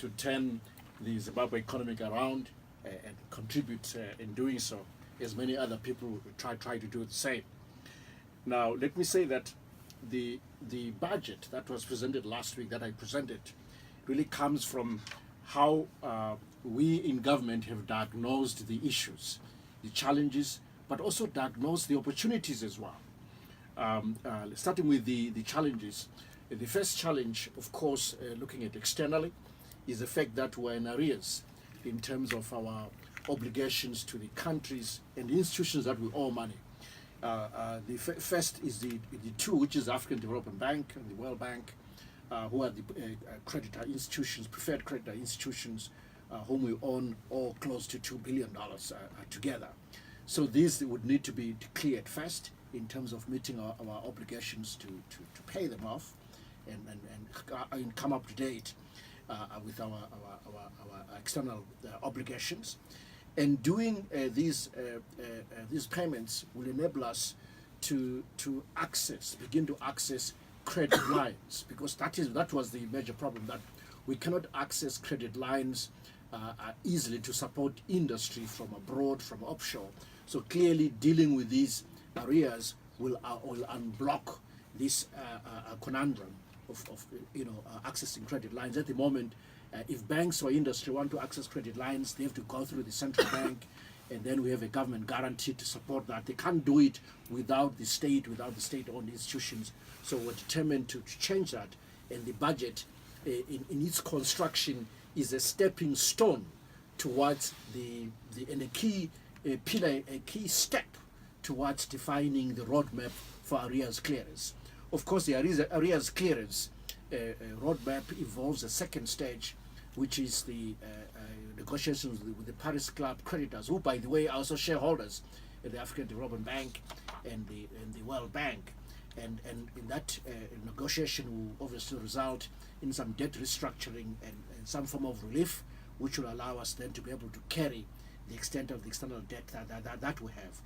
to turn the Zimbabwe economy around and contribute in doing so, as many other people try to do the same. Now, let me say that the budget that was presented last week, that I presented, really comes from how we in government have diagnosed the issues, the challenges, but also diagnosed the opportunities as well. Starting with the challenges, the first challenge, of course, looking at externally, is the fact that we're in arrears in terms of our obligations to the countries and the institutions that we owe money. The first is the two, which is the African Development Bank and the World Bank, who are the creditor institutions, preferred creditor institutions, whom we own all close to $2 billion together. So these would need to be cleared first in terms of meeting our obligations to pay them off and come up to date with our external obligations. And doing these payments will enable us to begin to access credit lines, because that was the major problem, that we cannot access credit lines easily to support industry from abroad, from offshore. So clearly dealing with these arrears will unblock this conundrum of accessing credit lines. At the moment, if banks or industry want to access credit lines, they have to go through the central bank, and then we have a government guarantee to support that. They can't do it without the state-owned institutions. So we're determined to change that, and the budget in its construction is a stepping stone towards and a key pillar, a key step towards defining the roadmap for arrears clearance. Of course, the arrears clearance roadmap involves a second stage, which is the negotiations with the Paris Club creditors, who, by the way, are also shareholders at the African Development Bank and the World Bank. And in that negotiation will obviously result in some debt restructuring and some form of relief, which will allow us then to be able to carry the extent of the external debt that we have.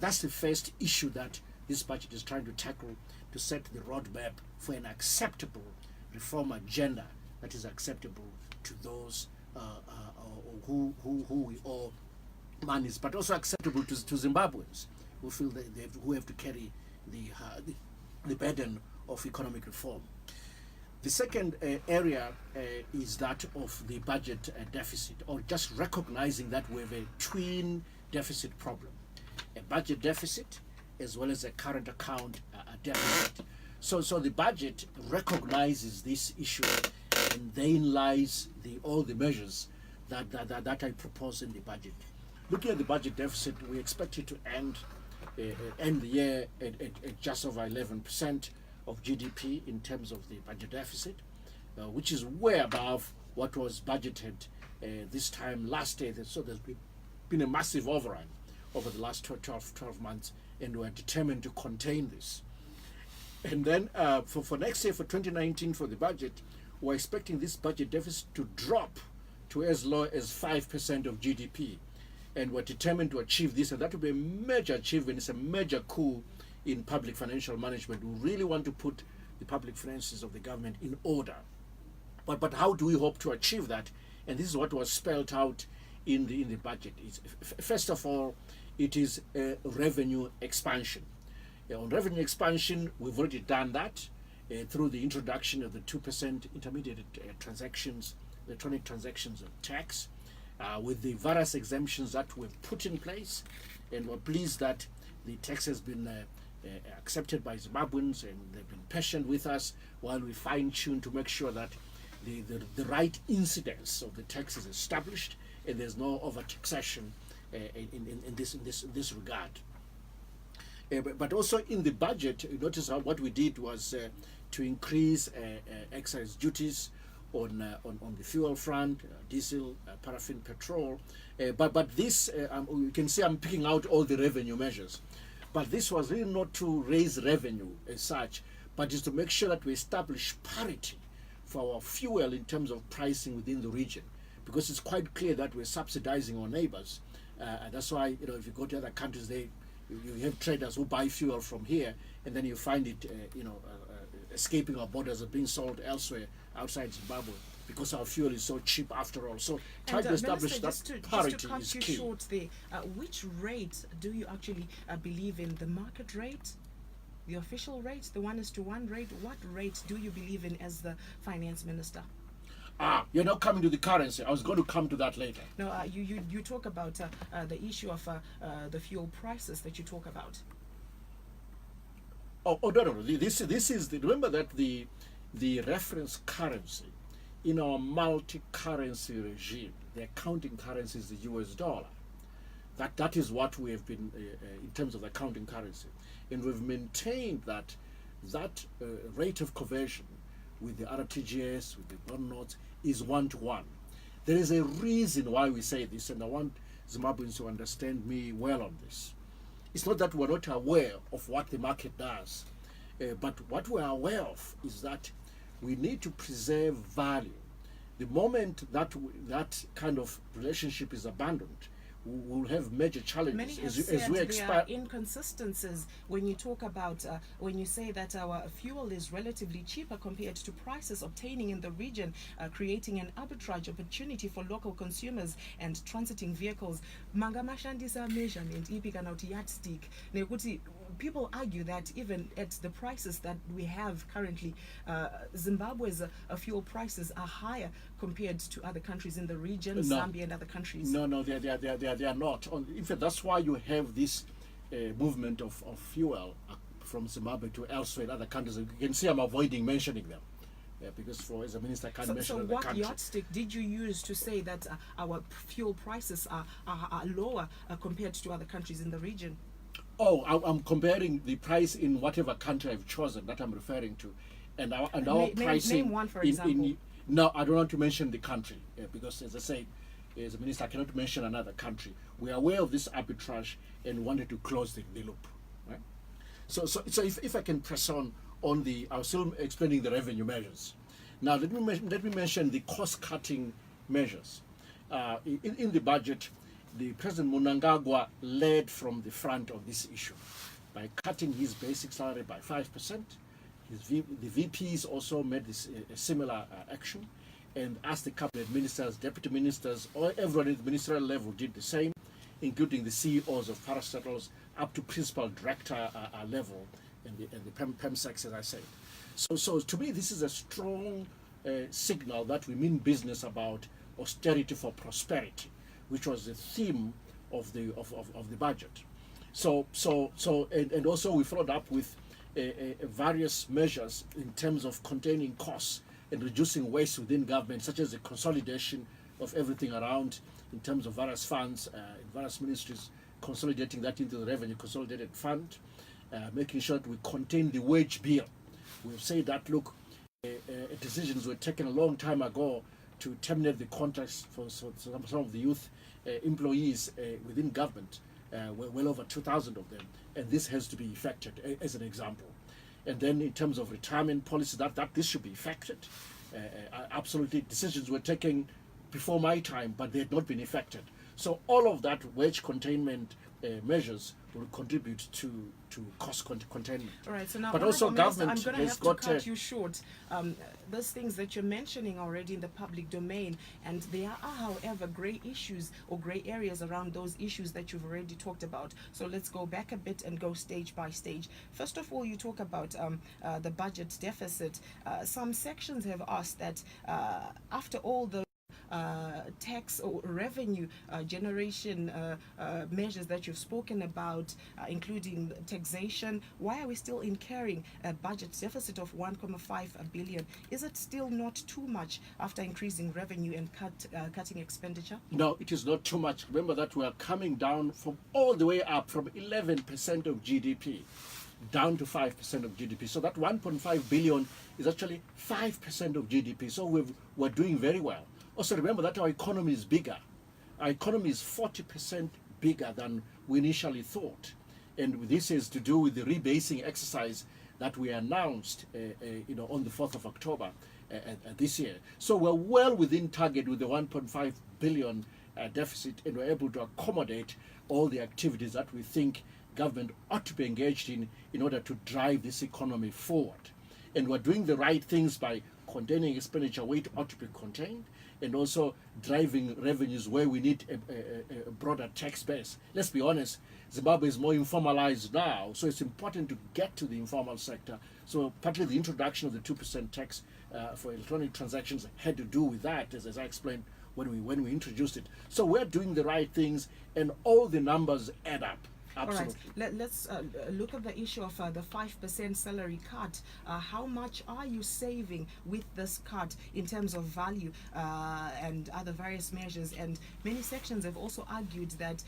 That's the first issue that this budget is trying to tackle, to set the roadmap for an acceptable reform agenda that is acceptable to those who we owe monies, but also acceptable to Zimbabweans who feel that who have to carry the burden of economic reform. The second area is that of the budget deficit, or just recognizing that we have a twin deficit problem, a budget deficit as well as a current account deficit. So the budget recognizes this issue, and then lies all the measures that I propose in the budget. Looking at the budget deficit, we expect it to end the year at just over 11% of GDP in terms of the budget deficit, which is way above what was budgeted this time last year. So there's been a massive overrun over the last 12 months, and we're determined to contain this. And then for next year, for 2019, for the budget, we're expecting this budget deficit to drop to as low as 5% of GDP. And we're determined to achieve this, and that will be a major achievement. It's a major coup in public financial management. We really want to put the public finances of the government in order. But how do we hope to achieve that? And this is what was spelled out in the budget. First of all, it is revenue expansion. On revenue expansion, we've already done that through the introduction of the 2% intermediate transactions, electronic transactions tax, with the various exemptions that we've put in place. And we're pleased that the tax has been accepted by Zimbabweans, and they've been patient with us while we fine-tune to make sure that the right incidence of the tax is established and there's no over-taxation in this regard. But also in the budget, you notice how what we did was to increase excise duties on the fuel front, diesel, paraffin, petrol. But this, you can see I'm picking out all the revenue measures. But this was really not to raise revenue as such, but is to make sure that we establish parity for our fuel in terms of pricing within the region, because it's quite clear that we're subsidizing our neighbors. And that's why, if you go to other countries, you have traders who buy fuel from here, and then you find it, escaping our borders and being sold elsewhere outside Zimbabwe. because our fuel is so cheap after all. So try And, to establish Minister, that just parity to cut is you key. short there, which rate do you actually believe in? The market rate, the official rate, the 1:1 rate? What rate do you believe in as the finance minister? You're not coming to the currency. I was going to come to that later. No, you talk about the issue of the fuel prices that you talk about. No. This is remember that the reference currency in our multi-currency regime, the accounting currency is the US dollar. That is what we have been in terms of the accounting currency, and we've maintained that rate of conversion with the RTGS, with the bond notes, is 1-to-1. There is a reason why we say this, and I want Zimbabweans to understand me well on this. It's not that we're not aware of what the market does, but what we're aware of is that we need to preserve value. The moment that that kind of relationship is abandoned, we will have major challenges Many have as said we there are expand. inconsistencies when you talk about when you say that our fuel is relatively cheaper compared to prices obtaining in the region, creating an arbitrage opportunity for local consumers and transiting vehicles. Mangamashandisa measurement ipi kana kuti yardstick nekuti people argue that even at the prices that we have currently, Zimbabwe's fuel prices are higher compared to other countries in the region, No. Zambia and other countries. No, they are not. In fact, that's why you have this movement of fuel from Zimbabwe to elsewhere in other countries. You can see I'm avoiding mentioning them. Because as a minister I can't mention So the what country. yardstick did you use to say that our fuel prices are lower compared to other countries in the region? I'm comparing the price in whatever country I've chosen that I'm referring to, and our pricing. Name one, for example. No, I don't want to mention the country because, as I said, as a minister, I cannot mention another country. We are aware of this arbitrage and wanted to close the loop. Right? So if I can press on I was still explaining the revenue measures. Now let me mention the cost-cutting measures. In the budget, the President Mnangagwa led from the front of this issue by cutting his basic salary by 5%. The VPs also made this a similar action, and as the cabinet ministers, deputy ministers, or everyone at the ministerial level did the same, including the CEOs of parastatals up to principal director level and the PEMSECs, as I said. So to me, this is a strong signal that we mean business about austerity for prosperity, which was the theme of the budget. And also we followed up with various measures in terms of containing costs and reducing waste within government, such as the consolidation of everything around in terms of various funds in various ministries, consolidating that into the revenue consolidated fund, making sure that we contain the wage bill. We've said that, look, decisions were taken a long time ago to terminate the contracts for some of the youth employees within government, well over 2,000 of them, and this has to be effected as an example. And then in terms of retirement policy, that this should be effected. Absolutely, decisions were taken before my time, but they had not been effected. So all of that wage containment measures will contribute to cost containment. All right, so now, but also government I'm going to has have got to cut you short. Those things that you're mentioning already in the public domain, and there are, however, grey issues or grey areas around those issues that you've already talked about. So let's go back a bit and go stage by stage. First of all, you talk about the budget deficit. Some sections have asked that after all the tax or revenue generation measures that you've spoken about, including taxation, why are we still incurring a budget deficit of 1.5 billion? Is it still not too much after increasing revenue and cutting expenditure? No, it is not too much. Remember that we are coming down from all the way up from 11% of GDP down to 5% of GDP. So that 1.5 billion is actually 5% of GDP. So we're doing very well. Also remember that our economy is bigger. Our economy is 40% bigger than we initially thought. And this is to do with the rebasing exercise that we announced on the 4th of October this year. So we're well within target with the 1.5 billion deficit, and we're able to accommodate all the activities that we think government ought to be engaged in order to drive this economy forward. And we're doing the right things by containing expenditure where it ought to be contained, and also driving revenues where we need a broader tax base. Let's be honest, Zimbabwe is more informalized now, so it's important to get to the informal sector. So partly the introduction of the 2% tax for electronic transactions had to do with that, as I explained when we introduced it. So we're doing the right things, and all the numbers add up. Absolutely. All right, let's look at the issue of the 5% salary cut. How much are you saving with this cut in terms of value and other various measures? And many sections have also argued that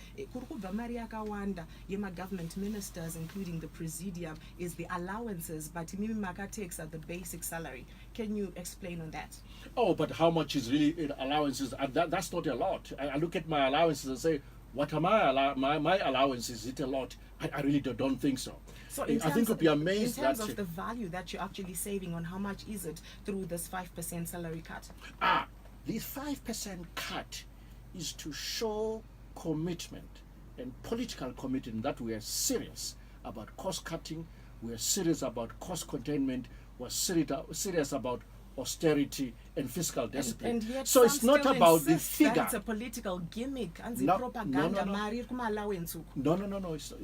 government ministers, including the presidium, is the allowances, but maka takes at the basic salary. Can you explain on that? Oh, but how much is really in allowances? And that's not a lot. I look at my allowances and say, what are my allowances? Is it a lot? I really don't think so. So I think you'll be amazed in terms that of the value that you're actually saving on, how much is it through this 5% salary cut? This 5% cut is to show commitment and political commitment that we are serious about cost cutting, we are serious about cost containment, we're serious about austerity and fiscal discipline. And yet so it's not about the insist figure. that it's a political gimmick and the No, propaganda. No.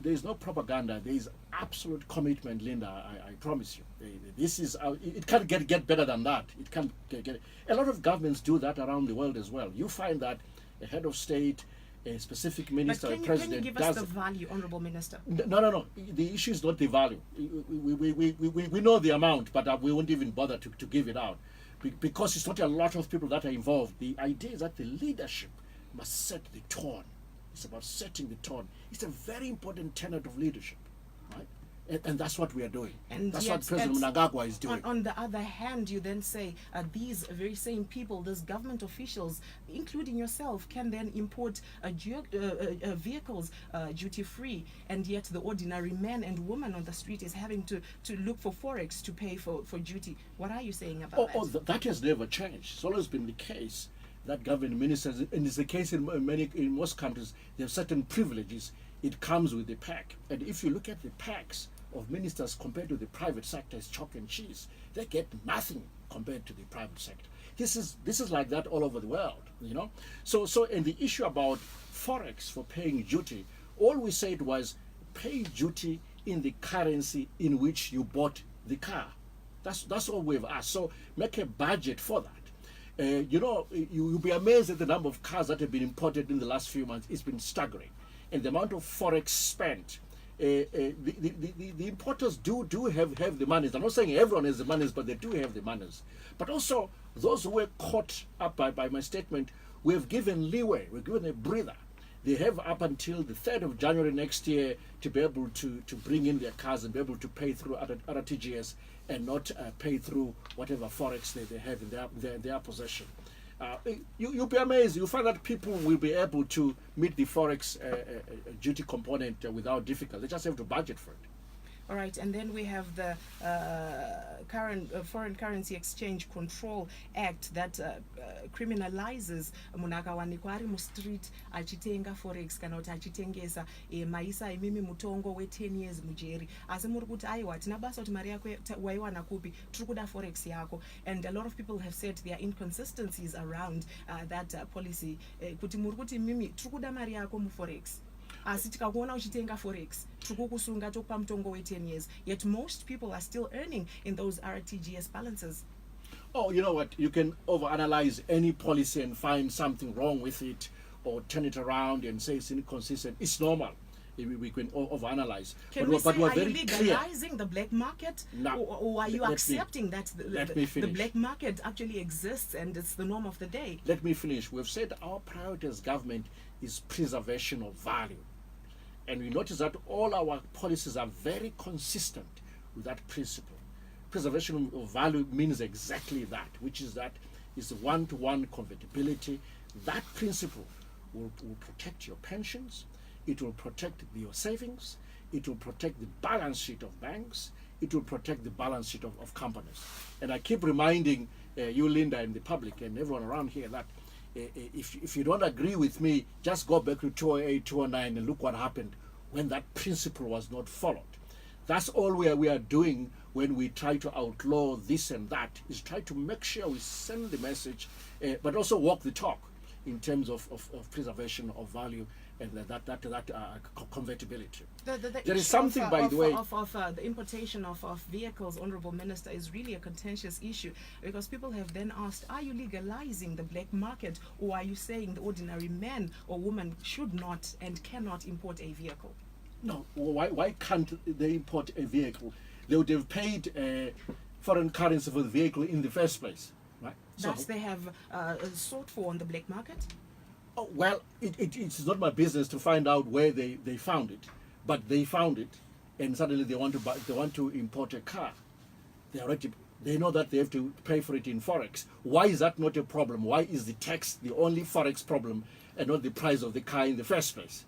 There is no propaganda. There is absolute commitment, Linda. I promise you. This is it can't get better than that. It can't get. A lot of governments do that around the world as well. You find that a head of state, a specific minister, a president can you give us the value, Honorable Minister? No. The issue is not the value. We know the amount, but we won't even bother to give it out because it's not a lot of people that are involved. The idea is that the leadership must set the tone. It's about setting the tone. It's a very important tenet of leadership, right? And that's what we are doing. And that's what President Mnangagwa is doing. On the other hand, you then say these very same people, these government officials, including yourself, can then import vehicles duty-free, and yet the ordinary man and woman on the street is having to look for forex to pay for duty. What are you saying about that? That has never changed. It's always been the case that government ministers, and it's the case in most countries, they have certain privileges. It comes with the pack. And if you look at the packs of ministers compared to the private sector, it's chalk and cheese. They get nothing compared to the private sector. This is like that all over the world, you know. So and the issue about forex for paying duty, all we said was pay duty in the currency in which you bought the car. That's all we've asked. So make a budget for that. You'll be amazed at the number of cars that have been imported in the last few months. It's been staggering, and the amount of forex spent. The importers do have the monies. I'm not saying everyone has the monies, but they do have the monies. But also those who were caught up by my statement, we have given leeway, we've given a breather. They have up until the 3rd of January next year to be able to bring in their cars and be able to pay through RTGS and not pay through whatever forex they have in their possession. You'll be amazed. You'll find that people will be able to meet the forex duty component without difficulty. They just have to budget for it. All right, and then we have the current Foreign Currency Exchange Control Act that criminalizes munakawanikwa mu street achitenga forex kana kuti achitengesa maisa imimi mutongo we 10 years mujeri asi muri kuti aiwa tina basa kuti mari yako waiwana kupi tiri kuda forex yako. And a lot of people have said there are inconsistencies around that policy kuti muri kuti mimi tiri kuda mari yako mu forex asi tikakuona uchitenga forex tikukusunga tokupa mutongo we 10 years, yet most people are still earning in those RTGS balances. Oh, you know what, you can overanalyze any policy and find something wrong with it or turn it around and say it's inconsistent. It's normal. We can overanalyze. Can we say, are you legalizing the black market? No. Or are you accepting that the black market actually exists and it's the norm of the day? Let me finish. We've said our priority as government is preservation of value. And we notice that all our policies are very consistent with that principle. Preservation of value means exactly that, which is that is one-to-one convertibility. That principle will protect your pensions, it will protect your savings, it will protect the balance sheet of banks, it will protect the balance sheet of companies. And I keep reminding you, Linda, and the public and everyone around here that if you don't agree with me, just go back to 2008, 2009 and look what happened when that principle was not followed. That's all we are doing when we try to outlaw this and that, is try to make sure we send the message, but also walk the talk in terms of preservation of value and that convertibility. There is something, by the way, the importation of vehicles, Honorable Minister, is really a contentious issue, because people have then asked, are you legalizing the black market, or are you saying the ordinary man or woman should not and cannot import a vehicle? No, why can't they import a vehicle? They would have paid foreign currency for the vehicle in the first place, right? That they have sought for on the black market? Oh, well, it's not my business to find out where they found it, but they found it, and suddenly they want to import a car. They know that they have to pay for it in forex. Why is that not a problem? Why is the tax the only forex problem and not the price of the car in the first place?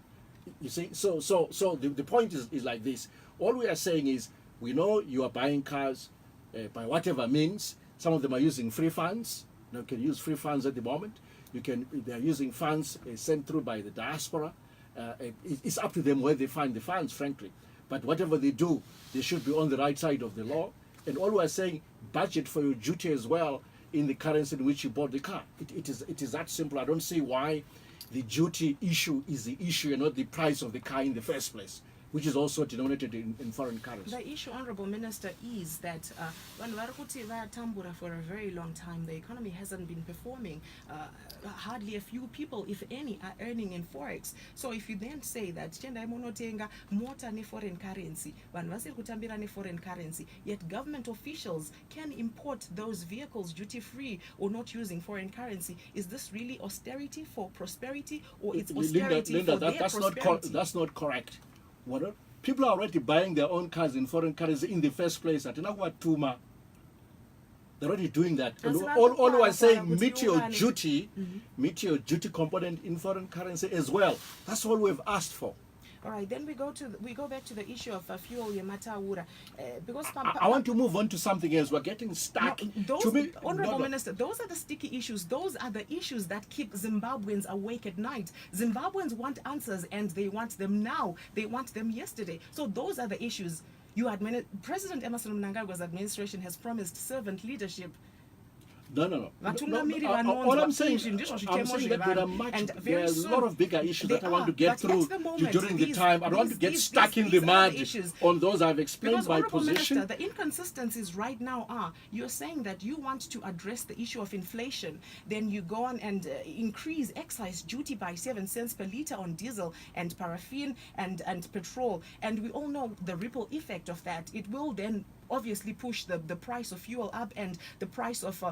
You see, so the point is like this. All we are saying is, we know you are buying cars by whatever means. Some of them are using free funds. You can use free funds at the moment. They are using funds sent through by the diaspora. It's up to them where they find the funds, frankly. But whatever they do, they should be on the right side of the law. And all we are saying, budget for your duty as well in the currency in which you bought the car. It is that simple. I don't see why the duty issue is the issue and not the price of the car in the first place, which is also denominated in foreign currency. The issue, Honorable Minister, is that when Varukuti Tambura for a very long time, the economy hasn't been performing. Hardly a few people, if any, are earning in forex. So if you then say that chenda monotenga mota ni foreign currency, vanvasi kutambira ni foreign currency, yet government officials can import those vehicles duty free or not using foreign currency, is this really austerity for prosperity, or it's austerity Linda, for their prosperity? That's not correct. People are already buying their own cars in foreign currency in the first place. They're already doing that. And all we are saying, meet your duty component in foreign currency as well. That's all we've asked for. All right, then we go back to the issue of fuel Yamataura, because I want to move on to something else. We're getting stuck. Honorable Minister, those are the sticky issues. Those are the issues that keep Zimbabweans awake at night. Zimbabweans want answers, and they want them now. They want them yesterday. So those are the issues. President Emerson Mnangagwa's administration has promised servant leadership. No. All I'm saying that there are a lot of bigger issues that I want to get through during the time. I don't want to get stuck in the mud on those. I've explained my position. Minister, the inconsistencies right now are, you're saying that you want to address the issue of inflation, then you go on and increase excise duty by 7 cents per litre on diesel and paraffin and petrol, and we all know the ripple effect of that. It will then obviously push the price of fuel up and the price of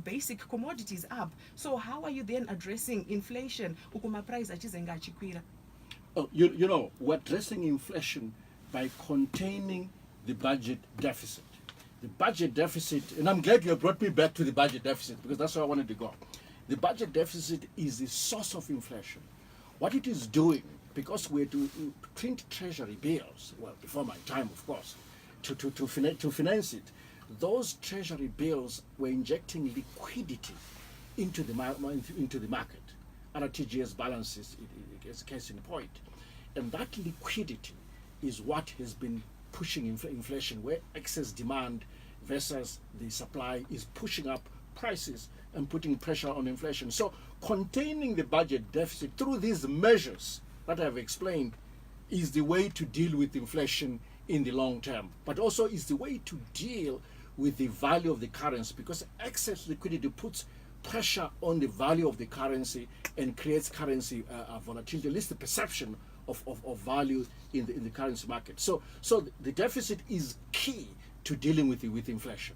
basic commodities up. So how are you then addressing inflation? Oh, you know, we're addressing inflation by containing the budget deficit. The budget deficit, and I'm glad you brought me back to the budget deficit, because that's where I wanted to go. The budget deficit is the source of inflation. What it is doing, because we're to print treasury bills, well, before my time, of course, to finance it, those treasury bills were injecting liquidity into the market. RTGS balances is a case in point. And that liquidity is what has been pushing inflation, where excess demand versus the supply is pushing up prices and putting pressure on inflation. So containing the budget deficit through these measures that I've explained is the way to deal with inflation in the long term, but also is the way to deal with the value of the currency, because excess liquidity puts pressure on the value of the currency and creates currency volatility, at least the perception of value in the currency market. So the deficit is key to dealing with inflation.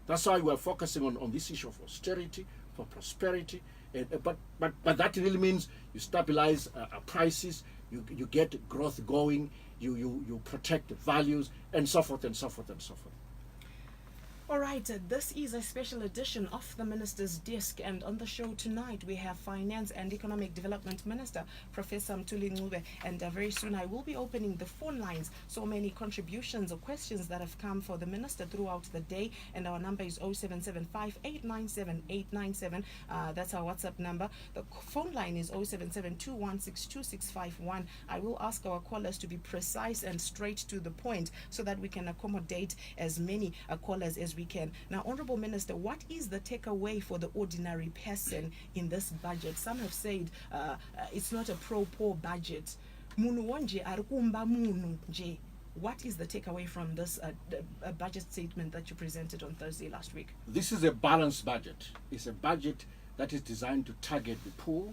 That's why we're focusing on this issue of austerity for prosperity. But that really means you stabilize prices, you get growth going, you protect the values, and so forth and so forth and so forth. All right, this is a special edition of the Minister's Desk, and on the show tonight we have Finance and Economic Development Minister Professor Mtuli, and very soon I will be opening the phone lines. So many contributions or questions that have come for the Minister throughout the day, and our number is 0775 897 897. That's our WhatsApp number. The phone line is 0772 216 I will ask our callers to be precise and straight to the point so that we can accommodate as many callers as we can. Now, Honorable Minister, what is the takeaway for the ordinary person in this budget? Some have said it's not a pro-poor budget. Munu wonje arikumba munu nje. What is the takeaway from this budget statement that you presented on Thursday last week? This is a balanced budget. It's a budget that is designed to target the poor,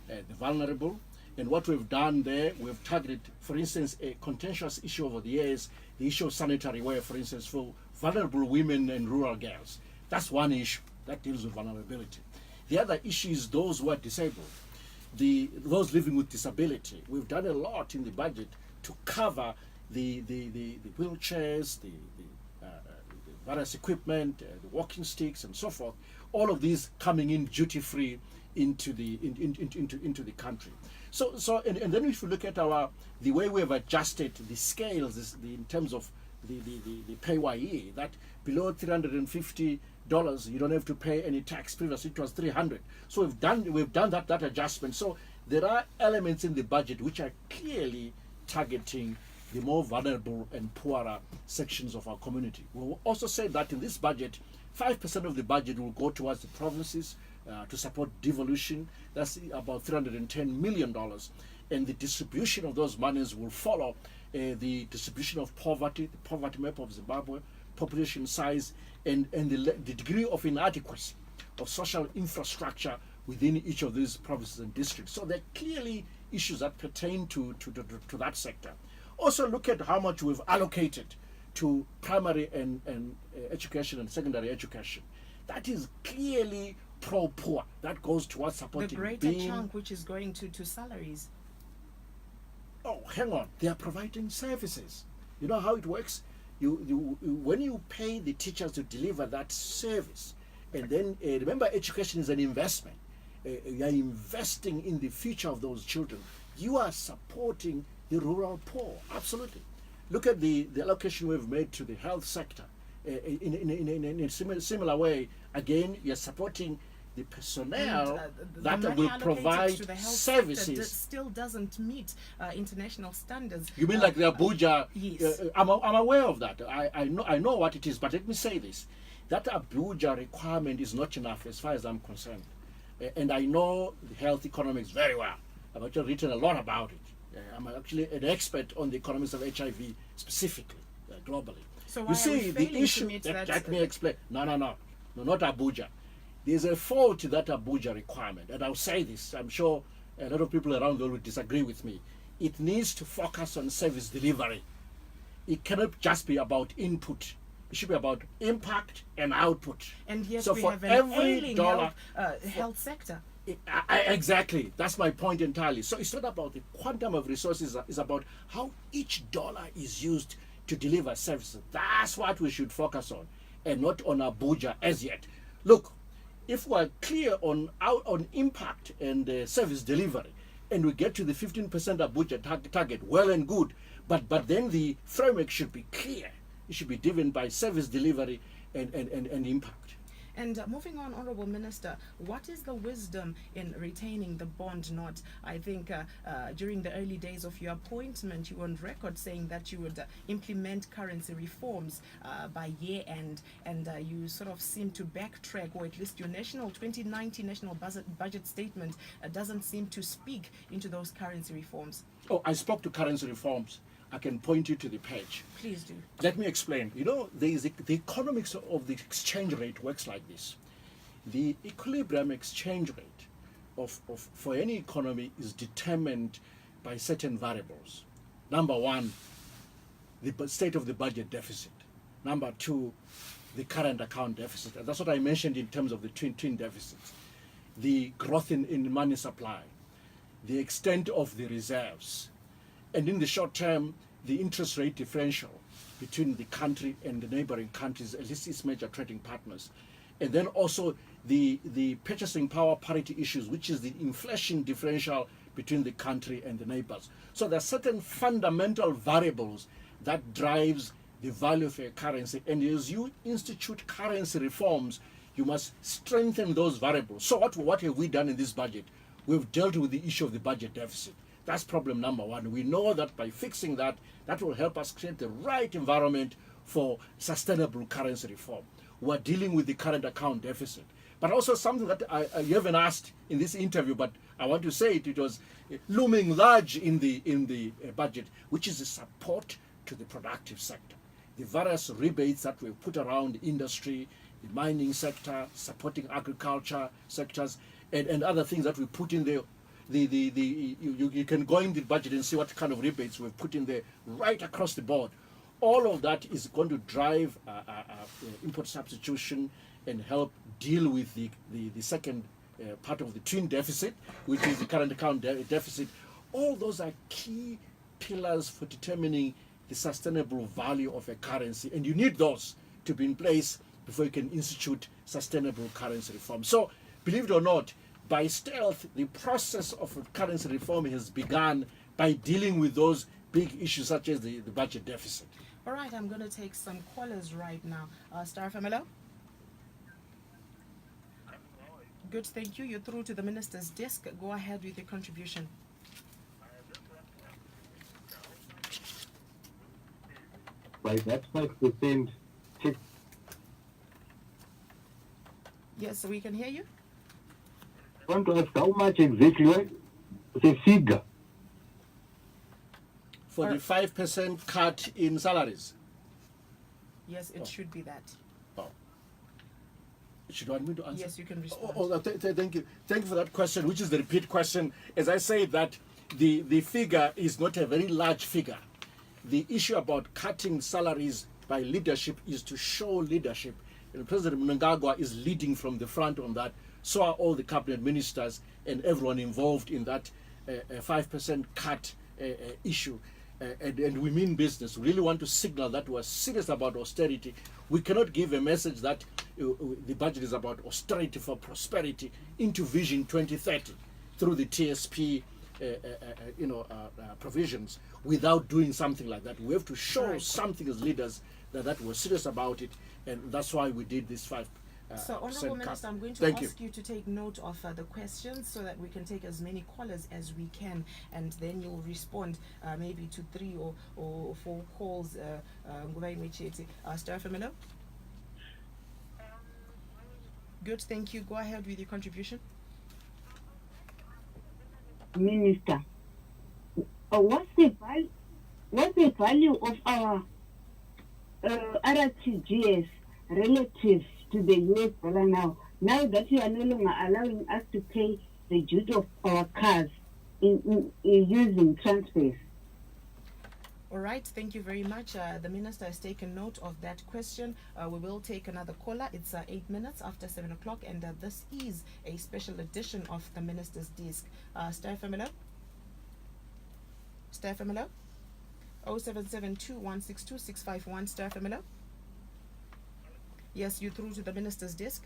the vulnerable. And what we've done there, we've targeted, for instance, a contentious issue over the years, the issue of sanitary ware, for instance, for vulnerable women and rural girls. That's one issue that deals with vulnerability. The other issue is those who are disabled, those living with disability. We've done a lot in the budget to cover the wheelchairs, the various equipment, the walking sticks, and so forth. All of these coming in duty-free into the country. And then if you look at the way we have adjusted the scales in terms of the PAYE, that below $350 you don't have to pay any tax. Previously it was $300. So we've done that adjustment. So there are elements in the budget which are clearly targeting the more vulnerable and poorer sections of our community. We'll also say that in this budget, 5% of the budget will go towards the provinces to support devolution. That's about $310 million. And the distribution of those monies will follow the distribution of poverty, the poverty map of Zimbabwe, population size, and the degree of inadequacy of social infrastructure within each of these provinces and districts. So there are clearly issues that pertain to that sector. Also look at how much we've allocated to primary and education and secondary education. That is clearly pro-poor. That goes towards supporting the greater chunk which is going to salaries. Oh, hang on. They are providing services. You know how it works? When you pay the teachers to deliver that service, and then remember, education is an investment. You are investing in the future of those children. You are supporting the rural poor. Absolutely. Look at the allocation we've made to the health sector. In a similar way, again, you're supporting the personnel that will provide to the health services. Still doesn't meet international standards. You mean like the Abuja? Yes. I'm aware of that. I know what it is, but let me say this. That Abuja requirement is not enough as far as I'm concerned. And I know the health economics very well. I've actually written a lot about it. I'm actually an expert on the economics of HIV specifically, globally. So why you see, are we the issue. Let me explain. No, not Abuja. There's a fault to that Abuja requirement, and I'll say this. I'm sure a lot of people around the world will disagree with me. It needs to focus on service delivery. It cannot just be about input. It should be about impact and output. And yes, so we for have an every ailing dollar, health sector. Exactly. That's my point entirely. So it's not about the quantum of resources. It's about how each dollar is used to deliver services. That's what we should focus on, and not on Abuja as yet. Look, if we're clear on impact and service delivery, and we get to the 15% Abuja target, well and good. But then the framework should be clear. It should be driven by service delivery and impact. And moving on, Honorable Minister, what is the wisdom in retaining the bond knot? I think during the early days of your appointment, you were on record saying that you would implement currency reforms by year end, and you sort of seem to backtrack, or at least your 2019 national budget statement doesn't seem to speak into those currency reforms. Oh, I spoke to currency reforms. I can point you to the page. Please do. Let me explain. You know, the economics of the exchange rate works like this. The equilibrium exchange rate for any economy is determined by certain variables. Number one, the state of the budget deficit. Number two, the current account deficit. And that's what I mentioned in terms of the twin deficits. The growth in money supply, the extent of the reserves, and in the short term, the interest rate differential between the country and the neighboring countries, at least its major trading partners. And then also the purchasing power parity issues, which is the inflation differential between the country and the neighbors. So there are certain fundamental variables that drives the value of a currency. And as you institute currency reforms, you must strengthen those variables. So what have we done in this budget? We've dealt with the issue of the budget deficit. That's problem number one. We know that by fixing that, that will help us create the right environment for sustainable currency reform. We're dealing with the current account deficit. But also something that you haven't asked in this interview, but I want to say it was looming large in the budget, which is the support to the productive sector. The various rebates that we've put around industry, the mining sector, supporting agriculture sectors, and other things that we put in there. You can go in the budget and see what kind of rebates we've put in there right across the board. All of that is going to drive import substitution and help deal with the second part of the twin deficit, which is the current account deficit. All those are key pillars for determining the sustainable value of a currency, and you need those to be in place before you can institute sustainable currency reform. So, believe it or not, by stealth, the process of currency reform has begun by dealing with those big issues such as the budget deficit. All right, I'm going to take some callers right now. Star Familo? Good, thank you. You're through to the minister's desk. Go ahead with your contribution. By that 5% check. Yes, we can hear you. I want to ask how much exactly the figure For the 5% cut in salaries. Yes, it should be that. Oh. Should you want me to answer? Yes, you can respond. Thank you. Thank you for that question, which is the repeat question. As I say that the figure is not a very large figure. The issue about cutting salaries by leadership is to show leadership. And President Mnangagwa is leading from the front on that. So are all the cabinet ministers and everyone involved in that 5% cut issue. And we mean business. We really want to signal that we're serious about austerity. We cannot give a message that the budget is about austerity for prosperity into Vision 2030 through the TSP provisions without doing something like that. We have to show something as leaders that we're serious about it, and that's why we did this 5%. So, Honourable Minister, I'm going to ask you to take note of the questions so that we can take as many callers as we can, and then you'll respond maybe to 3 or 4 calls. Star Familo? Good, thank you. Go ahead with your contribution. Minister, what's the value of our RTGS relative to the US dollar now that you are no longer allowing us to pay the duty of our cars in using transfers? All right, thank you very much. The minister has taken note of that question. We will take another caller. It's 8 minutes after 7 o'clock, and this is a special edition of the minister's desk. Star Familo? Star Familo? 0772162651. Star Familo? Yes, you through to the minister's desk.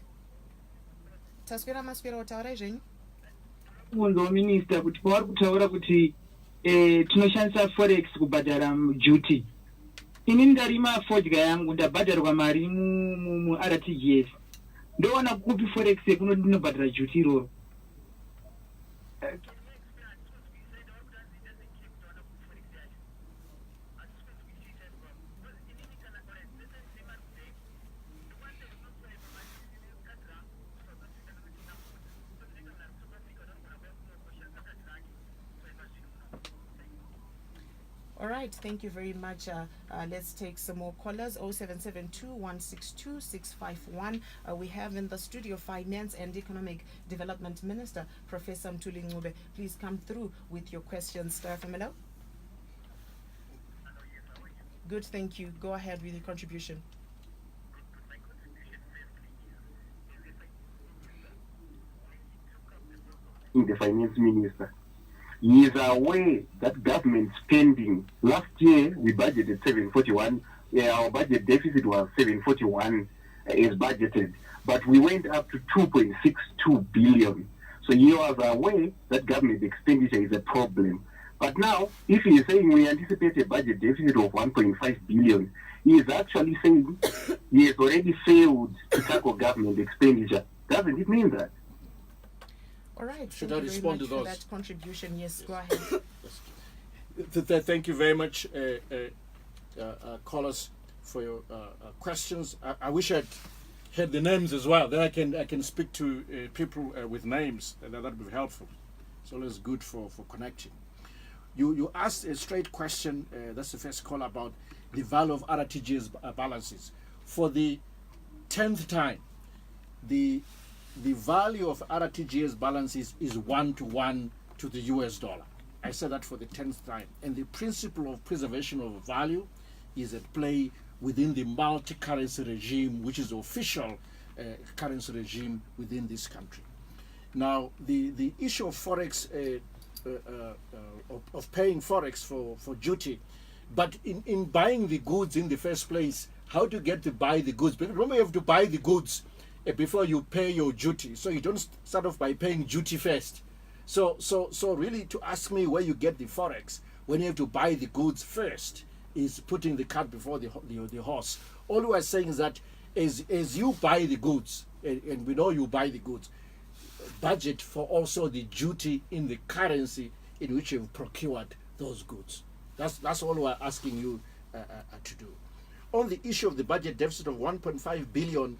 Taswira maswira utaura zvenyu? Munzo minister kuti pauri kutaura kuti tinoshandisa forex kubhadhara duty. Ini ndarima fodya yangu ndabhadharwa mari mu RTGS. Ndoona kupi forex yekunodinobhadhara duty iroro. All right, thank you very much. Let's take some more callers. 0772162651. We have in the studio Finance and Economic Development Minister, Professor Mtuli. Please come through with your questions. Star Familo? Good, thank you. Go ahead with your contribution. The finance minister. He is aware that government spending, last year we budgeted 741, our budget deficit was 741 as budgeted, but we went up to 2.62 billion. So you are aware that government expenditure is a problem. But now, if he is saying we anticipate a budget deficit of 1.5 billion, he is actually saying he has already failed to tackle government expenditure. Doesn't it mean that? All right. Should thank I you very respond much to for those? that contribution. Yes, go ahead. Thank you very much, callers, for your questions. I wish I'd had the names as well. Then I can speak to people with names, and that would be helpful. It's always good for connecting. You asked a straight question. That's the first call about the value of RTGS balances. For the 10th time, the value of RTGS balances is 1-to-1 to the US dollar. I said that for the 10th time. And the principle of preservation of value is at play within the multi-currency regime, which is the official currency regime within this country. Now, the issue of forex, of paying forex for duty, but in buying the goods in the first place, how to get to buy the goods? Because remember, you have to buy the goods before you pay your duty. So you don't start off by paying duty first. So really, to ask me where you get the forex when you have to buy the goods first is putting the cart before the horse. All we are saying is that as you buy the goods, and we know you buy the goods, budget for also the duty in the currency in which you've procured those goods. That's all we're asking you to do. On the issue of the budget deficit of 1.5 billion,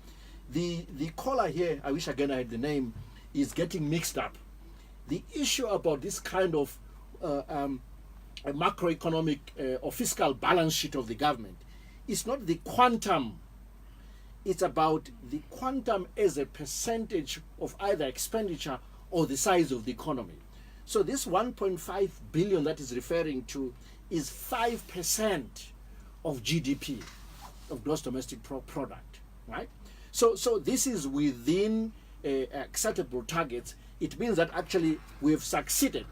the caller here, I wish again I had the name, is getting mixed up. The issue about this kind of a macroeconomic or fiscal balance sheet of the government is not the quantum. It's about the quantum as a percentage of either expenditure or the size of the economy. So this 1.5 billion that is referring to is 5% of GDP, of gross domestic product, right? So this is within acceptable targets. It means that actually we have succeeded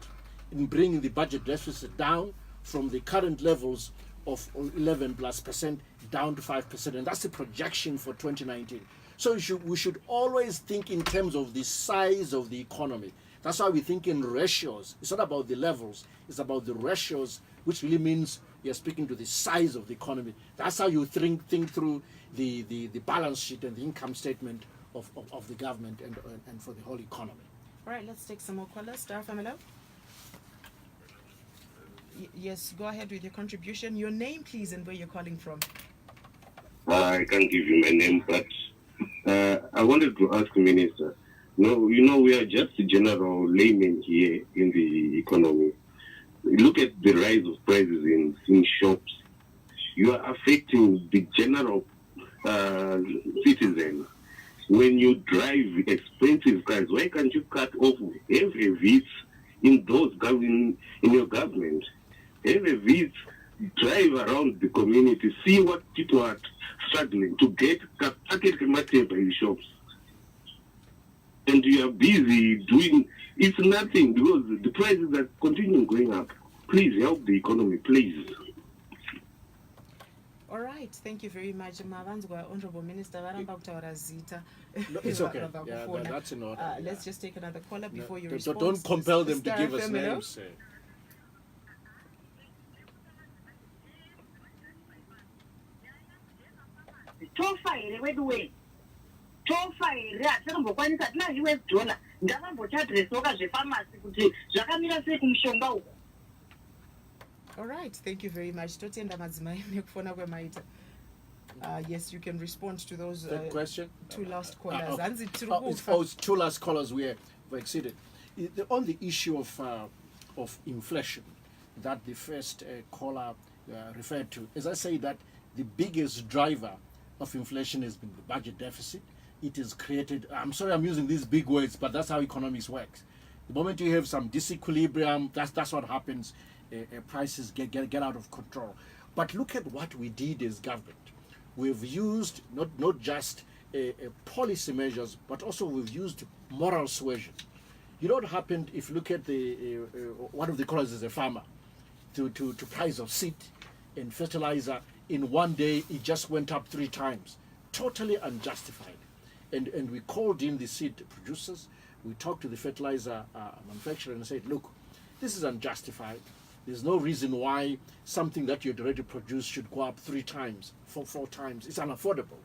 in bringing the budget deficit down from the current levels of 11+% down to 5%, and that's the projection for 2019. So we should always think in terms of the size of the economy. That's why we think in ratios. It's not about the levels, it's about the ratios, which really means you're speaking to the size of the economy. That's how you think through the balance sheet and the income statement of the government and for the whole economy. All right, let's take some more callers. Star Family. Yes, go ahead with your contribution. Your name, please, and where you're calling from. I can't give you my name, but I wanted to ask the minister. No, we are just general laymen here in the economy. Look at the rise of prices in shops. You are affecting the general citizen. When you drive expensive cars, why can't you cut off every VAT in your government? Every VAT, drive around the community, see what people are struggling to get packet material in shops. And you are busy doing, it's nothing because the prices are continuing going up. Please help the economy, please. All right, thank you very much. Honorable Minister, No, it's okay. Yeah, that's in order. Let's just take another caller before you So respond. don't compel them to Star give us Family. names. tofa here weduwe tofa here atakambokwanisa tina US dollar ndakambochadresoka zvefamasi kuti zvakamira sei kumushonga uku. All right, thank you very much. Totenda madzimai nekufona kwemaita. Yes, you can respond to those That question? two last callers. It's two last callers we exceeded. On the issue of inflation that the first caller referred to, as I say, that the biggest driver of inflation has been the budget deficit. It is created, I'm sorry I'm using these big words, but that's how economics works. The moment you have some disequilibrium, that's what happens. Prices get out of control. But look at what we did as government. We've used not just policy measures, but also we've used moral suasion. You know what happened if you look at one of the callers is a farmer, to price of seed and fertilizer, in one day it just went up 3 times, totally unjustified. And we called in the seed producers, we talked to the fertilizer manufacturer and said, look, this is unjustified. There's no reason why something that you'd already produced should go up 3 times, 4 times. It's unaffordable.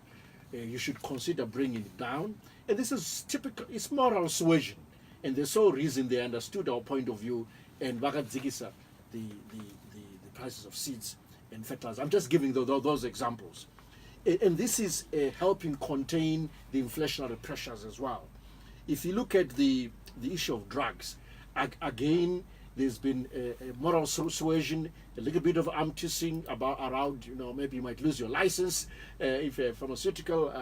You should consider bringing it down. And this is typical, it's moral suasion. And there's no reason they understood our point of view and bakadzikisa the prices of seeds and fertilizer. I'm just giving those examples. And this is helping contain the inflationary pressures as well. If you look at the issue of drugs, again, there's been a moral suasion, a little bit of arm-twisting around, maybe you might lose your license if a pharmaceutical,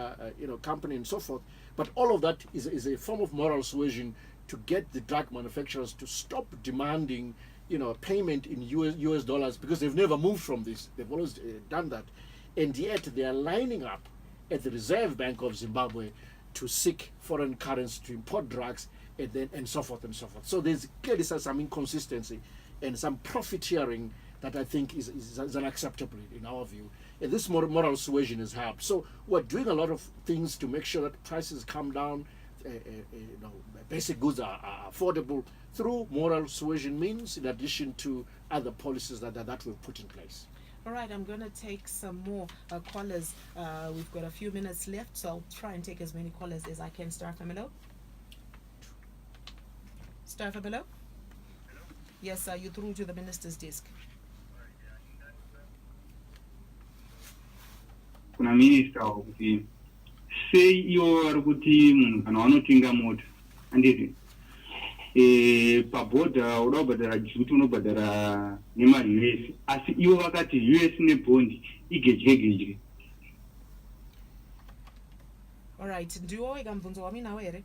company and so forth. But all of that is a form of moral suasion to get the drug manufacturers to stop demanding, payment in US dollars, because they've never moved from this. They've always done that. And yet they are lining up at the Reserve Bank of Zimbabwe to seek foreign currency to import drugs and so forth and so forth. So there's clearly some inconsistency and some profiteering that I think is unacceptable in our view. And this moral suasion has helped. So we're doing a lot of things to make sure that prices come down, basic goods are affordable through moral suasion means, in addition to other policies that we've put in place. All right, I'm going to take some more callers. We've got a few minutes left, so I'll try and take as many callers as I can. Star Familo? Star Familo? Yes, you're through to the minister's desk. Kuna minister wakuti sei iwo vari kuti munhu kana wanotenga mota handiti pabhodha uda kubhadhara juti unobhadhara nemari US, asi iwo vakati US nebhondi igedye. Alright, ndiwo ikamubvunzo wami nawo here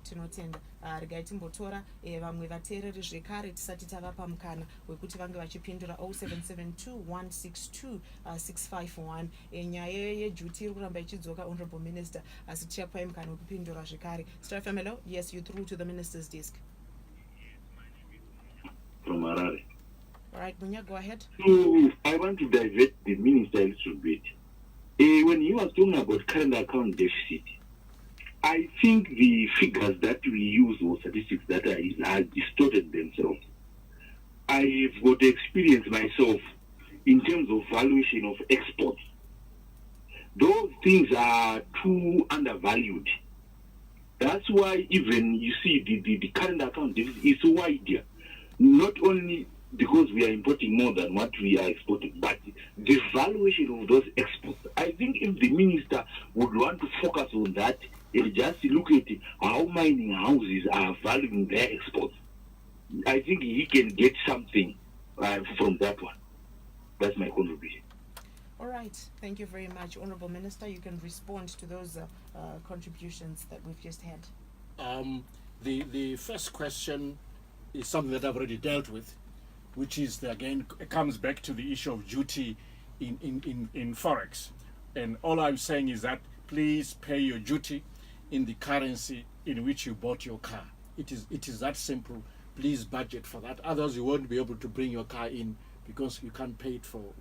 tinotenda regai timbotora vamwe vateereri zvekare tisati tavapa mukana wekuti vange vachipindura 0772162651 nyaya yejuti iri kuramba ichidzoka, honorable minister, asi tichapai mukana wekupindura zvekare. Star Familo, yes, you through to the minister's desk. From Harare. All right, Munya, go ahead. So I want to divert the minister a little bit. When he was talking about current account deficit, I think the figures that we use or statistics that are distorted themselves. I've got experience myself in terms of valuation of exports. Those things are too undervalued. That's why even you see the current account deficit is wider. Not only because we are importing more than what we are exporting, but the valuation of those exports. I think if the minister would want to focus on that and just look at how mining houses are valuing their exports, I think he can get something from that one. That's my contribution. All right, thank you very much, Honorable Minister. You can respond to those contributions that we've just had. The first question is something that I've already dealt with, which is, again, it comes back to the issue of duty in Forex. And all I'm saying is that please pay your duty in the currency in which you bought your car. It is that simple. Please budget for that. Otherwise, you won't be able to bring your car in because you can't pay it for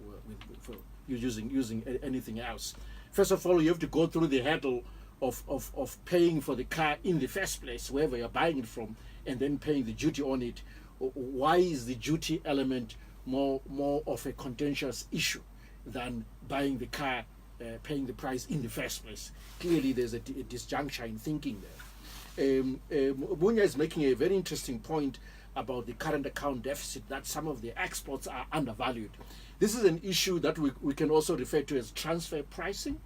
you using anything else. First of all, you have to go through the hurdle of paying for the car in the first place, wherever you're buying it from, and then paying the duty on it. Why is the duty element more of a contentious issue than buying the car, paying the price in the first place? Clearly, there's a disjuncture in thinking there. Bunya is making a very interesting point about the current account deficit, that some of the exports are undervalued. This is an issue that we can also refer to as transfer pricing.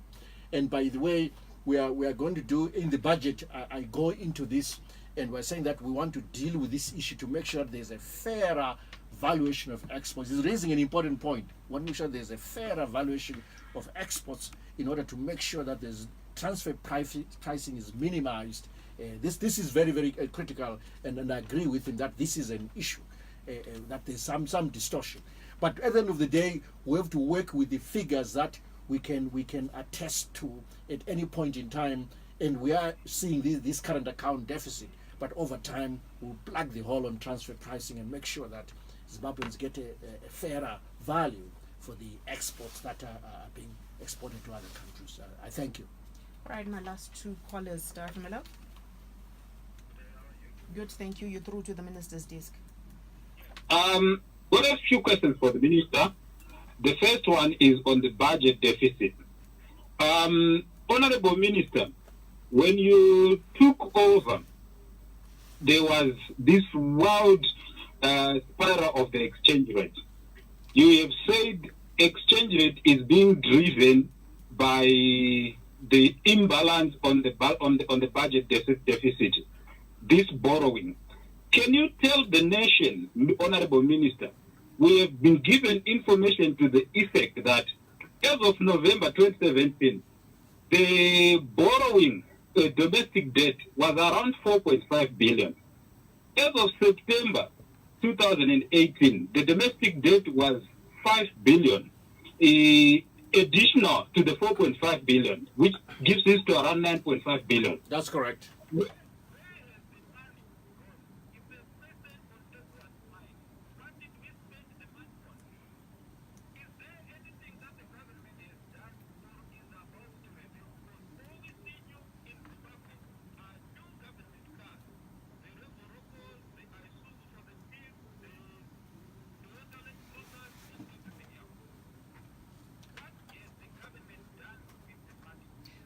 And by the way, we are going to do in the budget, I go into this, and we're saying that we want to deal with this issue to make sure there's a fairer valuation of exports. It's raising an important point. We want to make sure there's a fairer valuation of exports in order to make sure that there's transfer pricing is minimized. This is very, very critical, and I agree with him that this is an issue, that there's some distortion. But at the end of the day, we have to work with the figures that we can attest to at any point in time, and we are seeing this current account deficit. But over time, we'll plug the hole on transfer pricing and make sure that Zimbabweans get a fairer value for the exports that are being exported to other countries. I thank you. All right, my last two callers, Dr. Miller. Good, thank you. You're through to the minister's desk. Got a few questions for the minister. The first one is on the budget deficit. Honorable Minister, when you took over, there was this wild spiral of the exchange rate. You have said exchange rate is being driven by the imbalance on the budget deficit, this borrowing. Can you tell the nation, Honorable Minister, we have been given information to the effect that as of November 2017, the borrowing, domestic debt was around 4.5 billion. As of September 2018, the domestic debt was 5 billion, additional to the 4.5 billion, which gives us to around 9.5 billion. That's correct.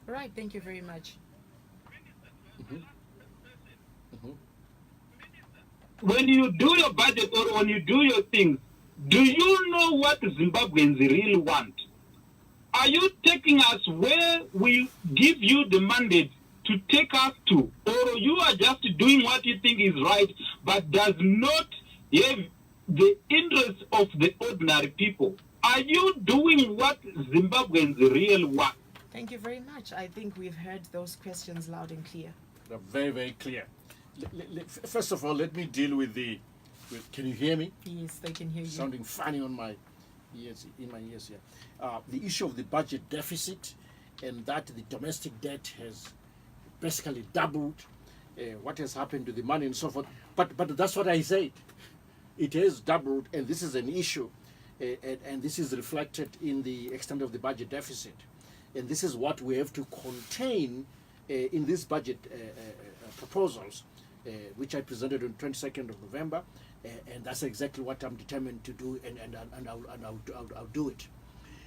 All right, thank you very much. When you do your budget or when you do your things, do you know what Zimbabweans really want? Are you taking us where we give you the mandate to take us to, or you are just doing what you think is right, but does not have the interests of the ordinary people? Are you doing what Zimbabweans really want? Thank you very much. I think we've heard those questions loud and clear. They're very, very clear. First of all, let me deal with can you hear me? Yes, they can hear you. Sounding funny on my ears, in my ears here. The issue of the budget deficit and that the domestic debt has basically doubled. What has happened to the money and so forth. But that's what I said. It has doubled, and this is an issue, and this is reflected in the extent of the budget deficit. And this is what we have to contain in these budget proposals, which I presented on 22nd of November, and that's exactly what I'm determined to do, and I'll do it.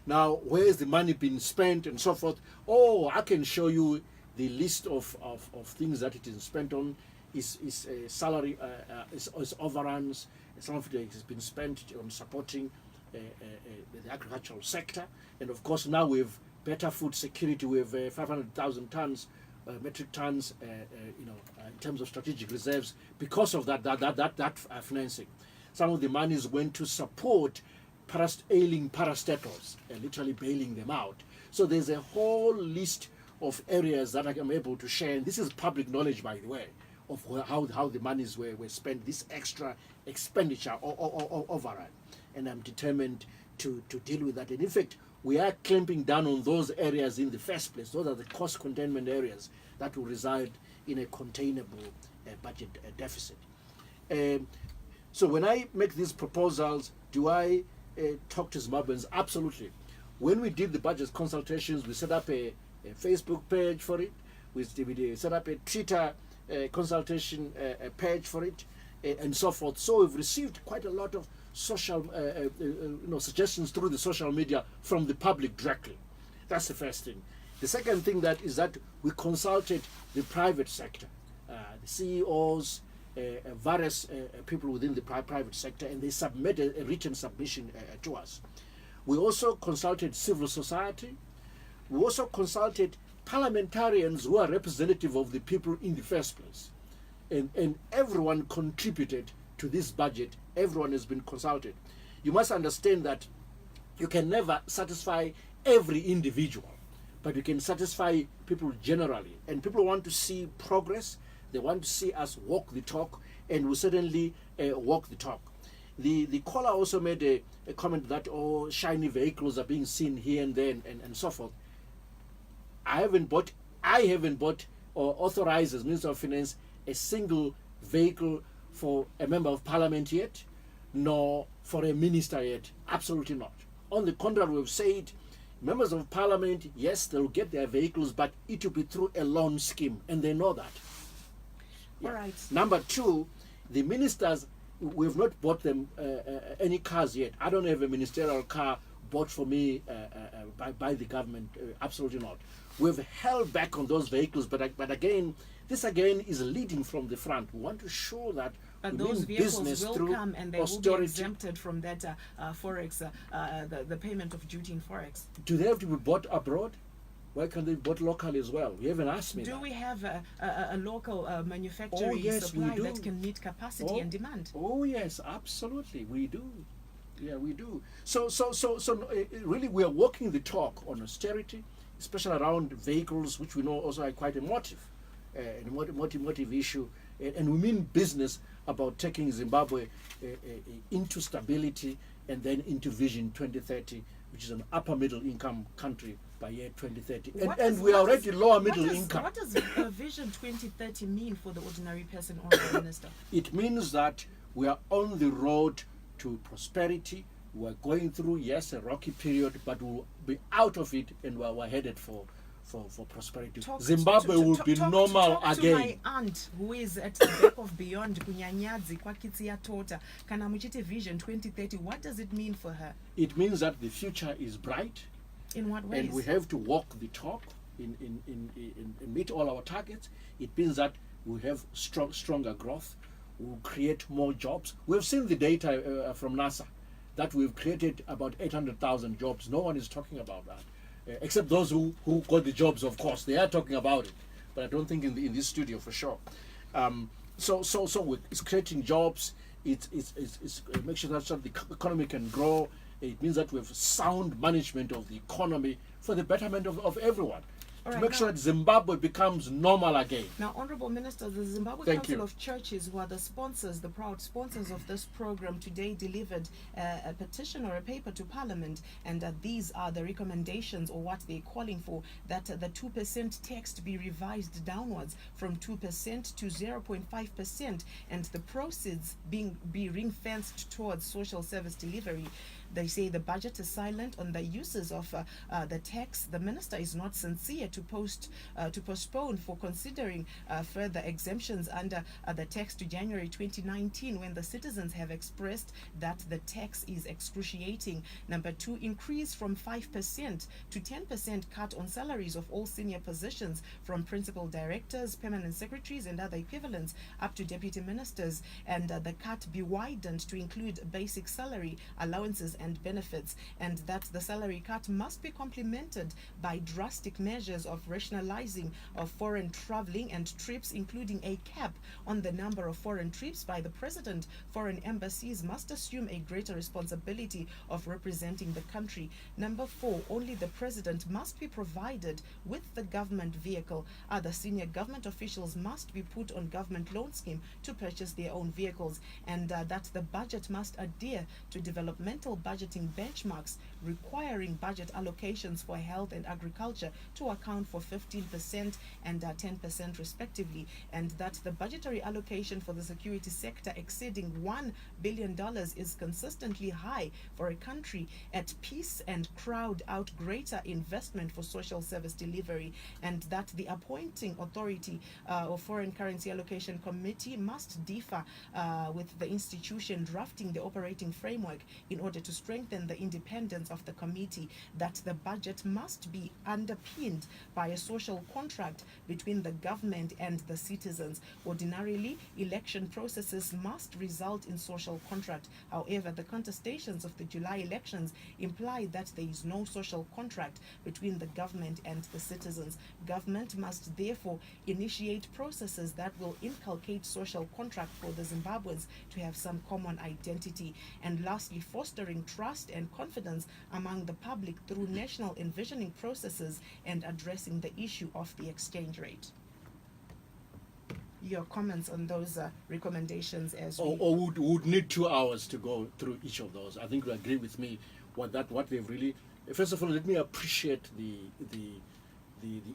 Now, where is the money being spent and so forth? Oh, I can show you the list of things that it is spent on. Is salary, is overruns. Some of it has been spent on supporting the agricultural sector, and of course now we have better food security. We have 500,000 tons, metric tons, in terms of strategic reserves because of that financing. Some of the monies went to support ailing parastatals, literally bailing them out. So there's a whole list of areas that I am able to share, and this is public knowledge, by the way, of how the monies were spent, this extra expenditure or overrun. And I'm determined to deal with that. And in fact, we are clamping down on those areas in the first place. Those are the cost containment areas that will reside in a containable budget deficit. So when I make these proposals, do I talk to Zimbabweans? Absolutely. When we did the budget consultations, we set up a Facebook page for it. We set up a Twitter consultation page for it, and so forth. So we've received quite a lot of social suggestions through the social media from the public directly. That's the first thing. The second thing is that we consulted the private sector, the CEOs, various people within the private sector, and they submitted a written submission to us. We also consulted civil society. We also consulted parliamentarians who are representative of the people in the first place. And everyone contributed to this budget. Everyone has been consulted. You must understand that you can never satisfy every individual, but you can satisfy people generally. And people want to see progress. They want to see us walk the talk, and we certainly walk the talk. The caller also made a comment that, shiny vehicles are being seen here and there and so forth. I haven't bought or authorized as Minister of Finance a single vehicle for a member of parliament yet, nor for a minister yet. Absolutely not. On the contrary, we've said members of parliament, yes, they'll get their vehicles, but it will be through a loan scheme, and they know that. All right. Number two, the ministers, we've not bought them any cars yet. I don't have a ministerial car bought for me by the government. Absolutely not. We've held back on those vehicles, but again, this again is leading from the front. We want to show that But we those mean vehicles business will through come and they will be austerity. exempted from that forex, the payment of duty in forex. Do they have to be bought abroad? Why can't they be bought locally as well? You haven't asked me Do that. we have a local manufacturing yes, we supply do. that can meet capacity and demand? Oh yes, absolutely, we do. Yeah, we do. So really, we are walking the talk on austerity, especially around vehicles, which we know also are quite emotive, an emotive issue, and we mean business about taking Zimbabwe into stability and then into Vision 2030, which is an upper middle income country by year 2030. And we are already lower middle income. What does Vision 2030 mean for the ordinary person, Honourable Minister? It means that we are on the road to prosperity. We're going through, yes, a rocky period, but we'll be out of it, and we're headed for prosperity. Zimbabwe will be normal talk again. to my aunt who is at the back of beyond kunyanyadzi kwakitsi yatota kana muchiti Vision 2030, what does it mean for her? It means that the future is bright, In what ways? and we have to walk the talk in meet all our targets. It means that we have stronger growth. We'll create more jobs. We've seen the data from NASA that we've created about 800,000 jobs. No one is talking about that, except those who got the jobs. Of course, they are talking about it, but I don't think in this studio for sure. So it's creating jobs. It's make sure that the economy can grow. It means that we have sound management of the economy for the betterment of everyone. All To right, make now- sure that Zimbabwe becomes normal again. Now, Honourable Minister, the Zimbabwe Thank Council you. of Churches, who are the sponsors, the proud sponsors of this program, today delivered a petition or a paper to Parliament, and these are the recommendations, or what they're calling for, that the 2% tax to be revised downwards from 2% to 0.5%, and the proceeds be ring-fenced towards social service delivery. They say the budget is silent on the uses of the tax. The minister is not sincere to postpone for considering further exemptions under the tax to January 2019, when the citizens have expressed that the tax is excruciating. Number two, increase from 5% to 10% cut on salaries of all senior positions, from principal directors, permanent secretaries, and other equivalents up to deputy ministers, and the cut be widened to include basic salary, allowances, and benefits, and that the salary cut must be complemented by drastic measures of rationalizing of foreign traveling and trips, including a cap on the number of foreign trips by the president. Foreign embassies must assume a greater responsibility of representing the country. Number four, only the president must be provided with the government vehicle. Other senior government officials must be put on government loan scheme to purchase their own vehicles, and that the budget must adhere to developmental budgeting benchmarks, requiring budget allocations for health and agriculture to account for 15% and 10% respectively, and that the budgetary allocation for the security sector exceeding $1 billion is consistently high for a country at peace, and crowd out greater investment for social service delivery, and that the appointing authority or foreign currency allocation committee must differ with the institution drafting the operating framework in order to strengthen the independence of the committee, that the budget must be underpinned by a social contract between the government and the citizens. Ordinarily, election processes must result in social contract. However, the contestations of the July elections imply that there is no social contract between the government and the citizens. Government must therefore initiate processes that will inculcate social contract for the Zimbabweans to have some common identity. And lastly, fostering trust and confidence among the public through national envisioning processes and addressing the issue of the exchange rate. Your comments on those recommendations as we... Or would need 2 hours to go through each of those. I think you agree with me what they've really. First of all, let me appreciate the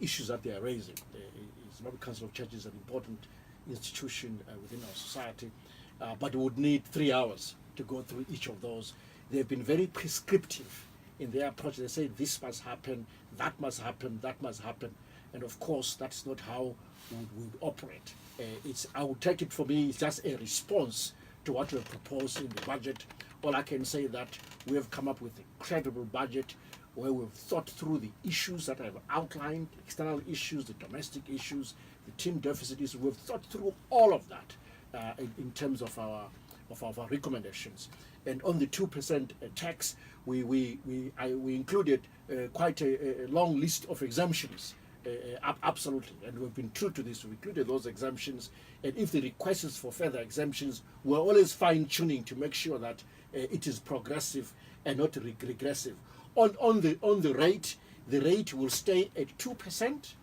issues that they are raising. The Zimbabwe Council of Churches is an important institution within our society, but would need 3 hours to go through each of those. They've been very prescriptive in their approach. They say this must happen, that must happen, that must happen. And of course, that's not how we operate. I would take it, for me, it's just a response to what we've proposed in the budget. All I can say that we have come up with a credible budget where we've thought through the issues that I've outlined, external issues, the domestic issues, the team deficit issues. We've thought through all of that in terms of our recommendations. And on the 2% tax, we included quite a long list of exemptions. Absolutely, and we've been true to this. We included those exemptions, and if the request is for further exemptions, we're always fine-tuning to make sure that it is progressive and not regressive. On the rate, the rate will stay at 2%.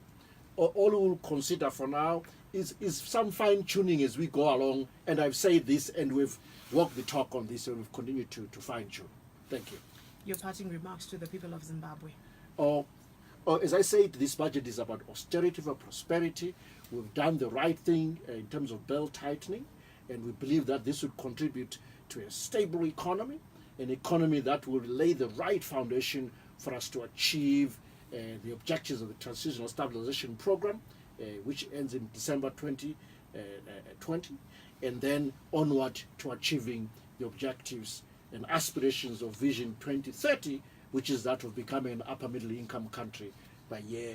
All we'll consider for now is some fine-tuning as we go along, and I've said this, and we've walked the talk on this, and we've continued to fine-tune. Thank you. Your parting remarks to the people of Zimbabwe. As I said, this budget is about austerity for prosperity. We've done the right thing in terms of belt tightening, and we believe that this would contribute to a stable economy, an economy that will lay the right foundation for us to achieve the objectives of the Transitional Stabilization Program, which ends in December 2020, and then onward to achieving the objectives and aspirations of Vision 2030, which is that of becoming an upper middle income country by year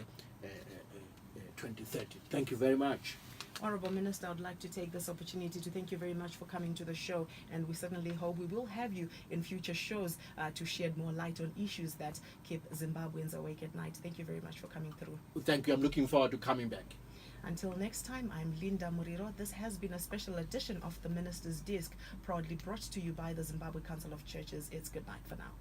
2030. Thank you very much. Honorable Minister, I would like to take this opportunity to thank you very much for coming to the show, and we certainly hope we will have you in future shows to shed more light on issues that keep Zimbabweans awake at night. Thank you very much for coming through. Thank you. I'm looking forward to coming back. Until next time, I'm Linda Muriro. This has been a special edition of the Minister's Desk, proudly brought to you by the Zimbabwe Council of Churches. It's good night for now.